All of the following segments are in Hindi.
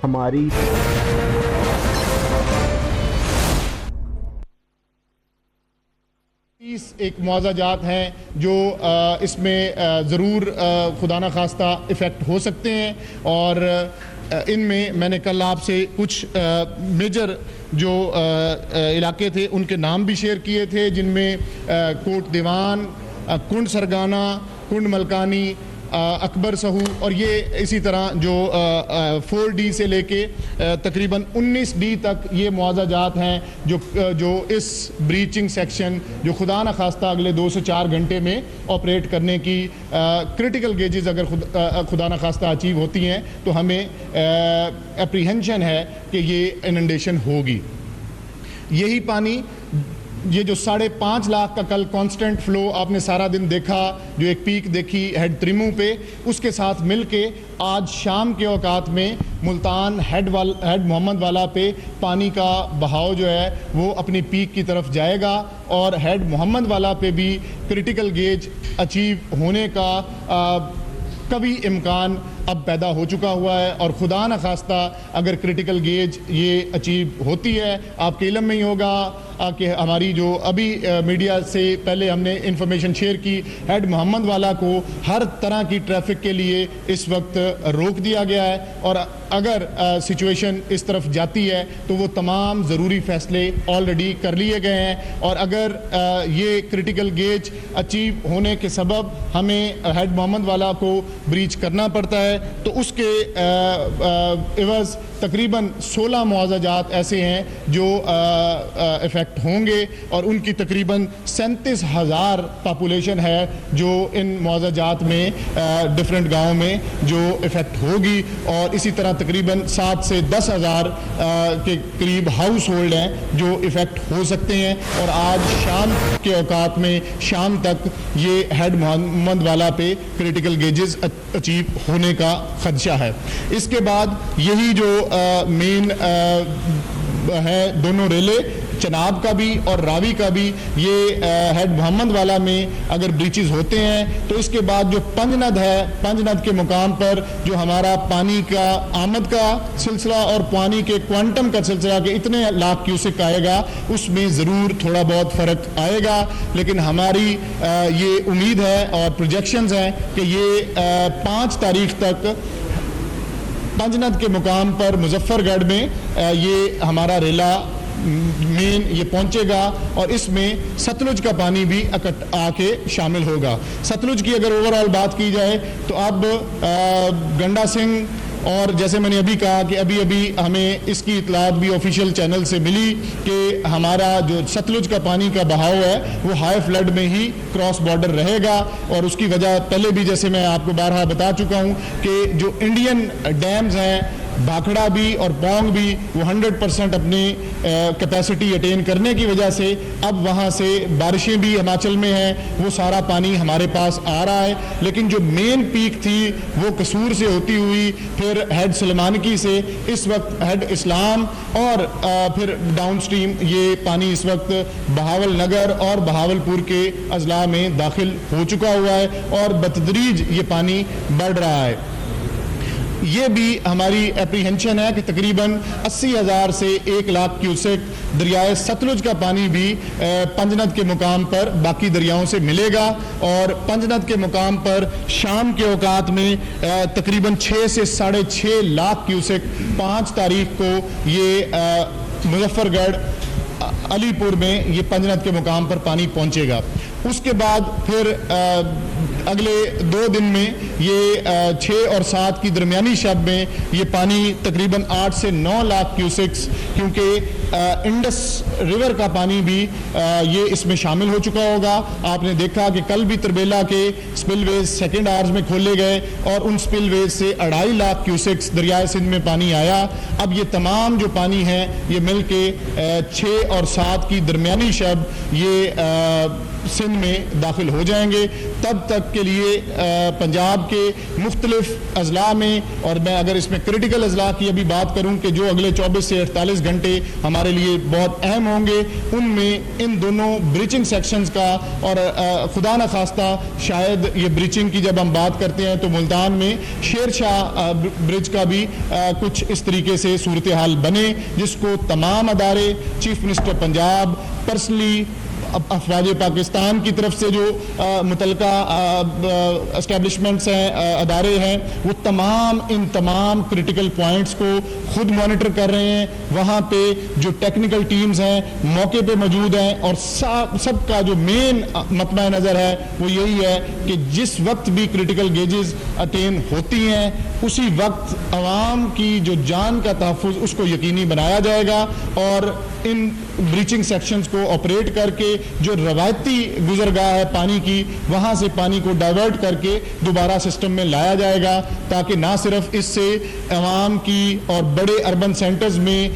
हमारी एक मुआवजा जात हैं जो इसमें ज़रूर खुदा न खास्ता इफ़ेक्ट हो सकते हैं और इनमें मैंने कल आपसे कुछ मेजर जो इलाके थे उनके नाम भी शेयर किए थे, जिनमें कोट दीवान, कुंड सरगाना, कुंड मलकानी, अकबर सहू और ये इसी तरह जो 4D से लेके तकरीबन 19D तक ये मुआवजा जात हैं जो इस ब्रीचिंग सेक्शन जो खुदा न खास्ता अगले 2 से 4 घंटे में ऑपरेट करने की क्रिटिकल गेजेस अगर खुदा न खास्ता अचीव होती हैं तो हमें एप्रीहेंशन है कि ये इनंडेशन होगी। यही पानी ये जो 5.5 लाख का कल कांस्टेंट फ्लो आपने सारा दिन देखा, जो एक पीक देखी हेड त्रिमू पे, उसके साथ मिलके आज शाम के औकात में मुल्तान हेड मोहम्मद वाला पे पानी का बहाव जो है वो अपनी पीक की तरफ जाएगा और हेड मोहम्मद वाला पे भी क्रिटिकल गेज अचीव होने का कभी इम्कान अब पैदा हो चुका हुआ है। और खुदा न खास्ता अगर क्रिटिकल गेज ये अचीव होती है, आपके इल्म में ही होगा कि हमारी जो अभी मीडिया से पहले हमने इंफॉर्मेशन शेयर की, हेड मोहम्मद वाला को हर तरह की ट्रैफिक के लिए इस वक्त रोक दिया गया है और अगर सिचुएशन इस तरफ जाती है तो वो तमाम ज़रूरी फ़ैसले ऑलरेडी कर लिए गए हैं और अगर ये क्रिटिकल गेज अचीव होने के सबब हमें हेड मोहम्मद वाला को ब्रीच करना पड़ता है तो उसके इवज़ तकरीबन 16 मुआवजा जात ऐसे हैं जो इफ़ेक्ट होंगे और उनकी तकरीबन 37,000 पॉपुलेशन है जो इन मुआवजा जात में डिफरेंट गाँव में जो इफ़ेक्ट होगी और इसी तरह तकरीबन 7 से 10,000 के करीब हाउस होल्ड हैं जो इफ़ेक्ट हो सकते हैं और आज शाम के औकात में शाम तक ये हेड मोहम्मद वाला पे क्रिटिकल गेजेस अचीव होने का खदशा है। इसके बाद यही जो मेन है दोनों रेले चनाब का भी और रावी का भी ये हेड मोहम्मद वाला में अगर ब्रीचेस होते हैं तो इसके बाद जो पंजनद है, पंजनद के मुकाम पर जो हमारा पानी का आमद का सिलसिला और पानी के क्वांटम का सिलसिला के इतने लाख क्यूसेक आएगा उसमें ज़रूर थोड़ा बहुत फ़र्क आएगा, लेकिन हमारी ये उम्मीद है और प्रोजेक्शंस हैं कि ये 5 तारीख तक पंजनद के मुकाम पर मुजफ्फरगढ़ में ये हमारा रेला मेन ये पहुंचेगा और इसमें सतलुज का पानी भी आके शामिल होगा। सतलुज की अगर ओवरऑल बात की जाए तो अब गंडा सिंह और जैसे मैंने अभी कहा कि अभी अभी हमें इसकी इतलात भी ऑफिशियल चैनल से मिली कि हमारा जो सतलुज का पानी का बहाव है वो हाई फ्लड में ही क्रॉस बॉर्डर रहेगा और उसकी वजह पहले भी जैसे मैं आपको बारहा बता चुका हूँ कि जो इंडियन डैम्स हैं भाखड़ा भी और पोंग भी वो 100% अपनी कैपेसिटी अटेन करने की वजह से अब वहाँ से बारिशें भी हिमाचल में हैं, वो सारा पानी हमारे पास आ रहा है। लेकिन जो मेन पीक थी वो कसूर से होती हुई फिर हेड सलेमानकी से इस वक्त हेड इस्लाम और फिर डाउन स्ट्रीम ये पानी इस वक्त बहावल नगर और बहावलपुर के अजला में दाखिल हो चुका हुआ है और बतदरीज ये पानी बढ़ रहा है। ये भी हमारी एप्रीहेंशन है कि तकरीबन 80,000 से 1 लाख क्यूसेक दरियाए सतलुज का पानी भी पंजनद के मुकाम पर बाकी दरियाओं से मिलेगा और पंजनद के मुकाम पर शाम के औकात में तकरीबन 6 से 6.5 लाख क्यूसेक 5 तारीख को ये मुजफ्फरगढ़ अलीपुर में ये पंजनद के मुकाम पर पानी पहुंचेगा। उसके बाद फिर अगले 2 दिन में ये 6 और 7 की दरमियानी शब में ये पानी तकरीबन 8 से 9 लाख क्यूसेक्स, क्योंकि इंडस रिवर का पानी भी ये इसमें शामिल हो चुका होगा। आपने देखा कि कल भी तरबेला के स्पिलवेज सेकेंड आवर्स में खोले गए और उन स्पिलवेज से 2.5 लाख क्यूसेक्स दरियाए सिंध में पानी आया। अब ये तमाम जो पानी है ये मिल के 6 और 7 की दरमियानी शब ये सिंध में दाखिल हो जाएंगे, तब तक इसके लिए पंजाब के मुख्तलिफ अजला में, और मैं अगर इसमें क्रिटिकल अजला की अभी बात करूं कि जो अगले 24 से 48 घंटे हमारे लिए बहुत अहम होंगे, उनमें इन दोनों ब्रीचिंग सेक्शंस का, और खुदा न खास्ता शायद ये ब्रीचिंग की जब हम बात करते हैं तो मुल्तान में शेर शाह ब्रिज का भी कुछ इस तरीके से सूरत हाल बने, जिसको तमाम अदारे, चीफ मिनिस्टर पंजाब पर्सनली, अफवाज पाकिस्तान की तरफ से जो मुतलका एस्टेब्लिशमेंट्स हैं, अदारे हैं, वो इन तमाम क्रिटिकल पॉइंट्स को खुद मॉनिटर कर रहे हैं। वहाँ पे जो टेक्निकल टीम्स हैं मौके पे मौजूद हैं, और सबका जो मेन मतमा नज़र है वो यही है कि जिस वक्त भी क्रिटिकल गेजेस अटेन होती हैं, उसी वक्त आवाम की जो जान का तहफ़्फ़ुज़ उसको यकीनी बनाया जाएगा, और इन ब्रीचिंग सेक्शंस को ऑपरेट करके जो रवायती गुजरगाह है पानी की, वहाँ से पानी को डाइवर्ट करके दोबारा सिस्टम में लाया जाएगा, ताकि ना सिर्फ इससे आवाम की और बड़े अर्बन सेंटर्स में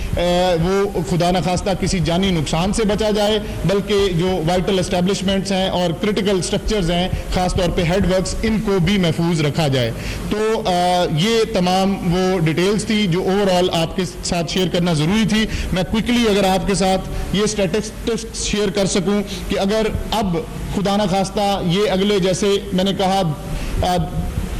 वो खुदा न खास्ता किसी जानी नुकसान से बचा जाए, बल्कि जो वाइटल एस्टेब्लिशमेंट्स हैं और क्रिटिकल स्ट्रक्चर्स हैं, ख़ासतौर पे हेडवर्क्स, इनको भी महफूज रखा जाए। तो ये तमाम वो डिटेल्स थी जो ओवरऑल आपके साथ शेयर करना ज़रूरी थी। मैं क्विकली अगर आपके साथ ये स्टैटिस्टिक्स शेयर कर सकूं कि अगर अब खुदा न खास्ता ये अगले, जैसे मैंने कहा,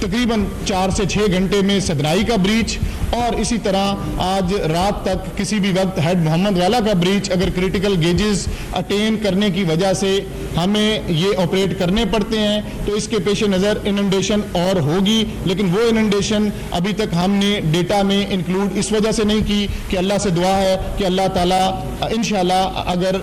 तकरीबन 4 से 6 घंटे में सदनाई का ब्रीच, और इसी तरह आज रात तक किसी भी वक्त हेड मोहम्मद वाला का ब्रीच, अगर क्रिटिकल गेजेस अटेन करने की वजह से हमें ये ऑपरेट करने पड़ते हैं, तो इसके पेश नज़र इनंडेशन और होगी। लेकिन वो इनंडेशन अभी तक हमने डेटा में इंक्लूड इस वजह से नहीं की कि अल्लाह से दुआ है कि अल्लाह ताला इंशाल्लाह अगर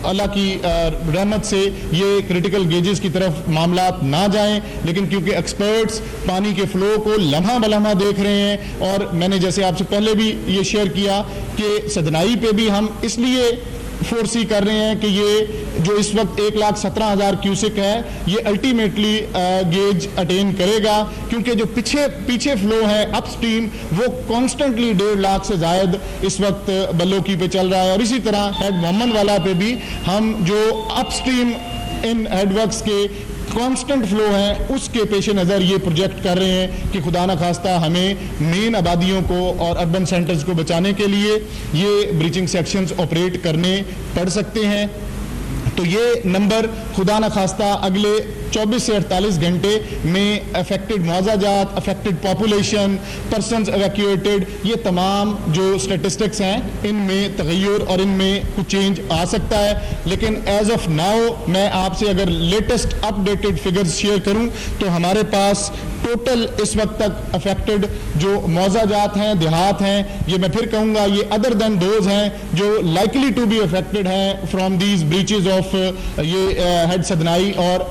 अल्लाह की रहमत से ये क्रिटिकल गेजेस की तरफ मामलात ना जाएं, लेकिन क्योंकि एक्सपर्ट्स पानी के फ्लो को लम्हा बलम्हा देख रहे हैं, और मैंने जैसे आपसे पहले भी ये शेयर किया कि सदनाई पे भी हम इसलिए फोर्सी कर रहे हैं कि ये जो इस वक्त 1,17,000 क्यूसिक है, ये अल्टीमेटली गेज अटेन करेगा, क्योंकि जो पीछे फ्लो है अपस्ट्रीम, वो कॉन्स्टेंटली 1.5 लाख से जायद इस वक्त बल्लोकी पे चल रहा है। और इसी तरह हेड मोहम्मद वाला पे भी हम जो अपस्ट्रीम इन हेडवर्क्स के कांस्टेंट फ्लो है, उसके पेश नज़र ये प्रोजेक्ट कर रहे हैं कि खुदा न खास्ता हमें मेन आबादियों को और अर्बन सेंटर्स को बचाने के लिए ये ब्रीचिंग सेक्शंस ऑपरेट करने पड़ सकते हैं। तो ये नंबर खुदा न खास्ता अगले 24 से 48 घंटे में affected मुआवजात, affected population, persons evacuated, ये तमाम जो स्टेटिस्टिक्स हैं इनमें तगय्युर और इनमें कुछ चेंज आ सकता है। लेकिन एज ऑफ नाउ मैं आपसे अगर लेटेस्ट अपडेटेड फिगर्स शेयर करूं तो हमारे पास टोटल इस वक्त तक अफेक्टेड जो मुआवजात हैं, देहात हैं, ये मैं फिर कहूँगा ये अदर देन दोज हैं जो लाइकली टू बी अफेक्टेड हैं फ्राम दीज ब्रीचेज ऑफ ये हेड सदनाई और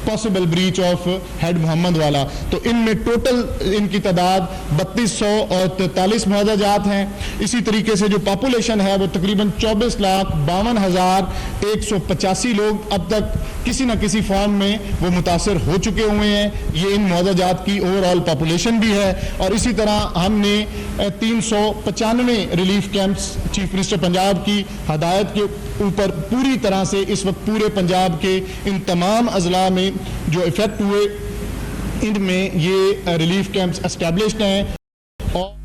possible breach of head Mohammad वाला। तो इनमें टोटल इनकी तादाद 3243 मुआवजात हैं। इसी तरीके से जो पॉपुलेशन है वो तकरीबन 24,52,185 लोग अब तक किसी न किसी फॉर्म में वो मुतासर हो चुके हुए हैं। ये इन मुआवजात की ओवरऑल पॉपुलेशन भी है। और इसी तरह हमने 395 relief camps chief minister Punjab की हदायत के ऊपर पूरी तरह से इस वक्त पूरे पंजाब के इन तमाम अजला में जो इफेक्ट हुए, इनमें ये रिलीफ कैंप्स एस्टैब्लिश्ड हैं। और